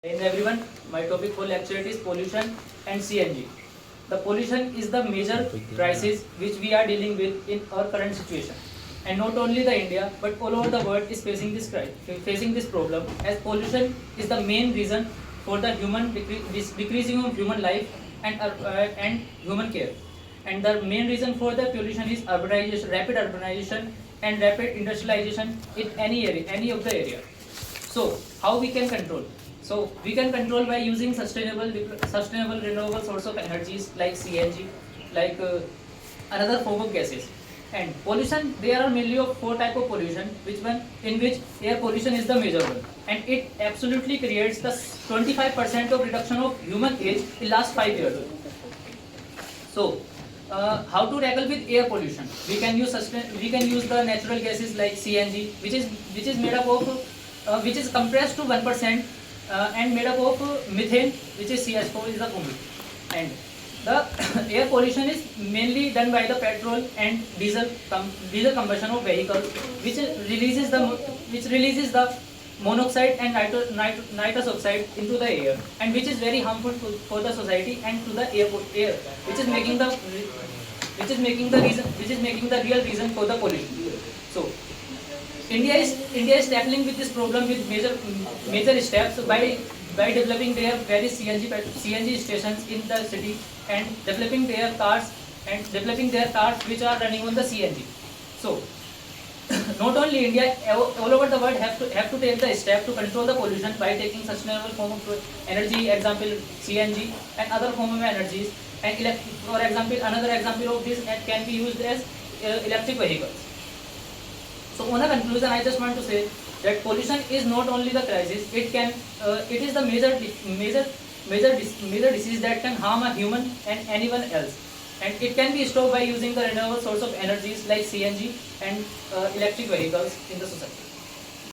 Hey everyone, my topic for lecture is pollution and CNG. The pollution is the major crisis which we are dealing with in our current situation, and not only the India but all over the world is facing this problem, as pollution is the main reason for the decreasing of human life and human care, and the main reason for the pollution is urbanization, rapid urbanization and rapid industrialization in any area, any of the area. So how we can control? So we can control by using sustainable renewable source of energies like CNG, like another form of gases. And pollution, there are mainly of four type of pollution, in which air pollution is the major one, and it absolutely creates the 25% of reduction of human age in last 5 years. So how to tackle with air pollution? We can use the natural gases like CNG, which is made up of which is compressed to 1% and made up of methane, which is CH4 is the formula. And the air pollution is mainly done by the petrol and diesel combustion of vehicles, which releases the monoxide and nitrous oxide into the air, and which is very harmful for the society and to the air, which is making the real reason for the pollution. So India is tackling with this problem with major steps by developing their various CNG stations in the city, and developing their cars which are running on the CNG. So not only India, all over the world have to take the step to control the pollution by taking sustainable form of energy, example CNG and other form of energies. And for example, another example of this can be used as electric vehicles. So on a conclusion, I just want to say that pollution is not only the crisis; it is the major disease that can harm a human and anyone else, and it can be stopped by using the renewable source of energies like CNG and electric vehicles in the society.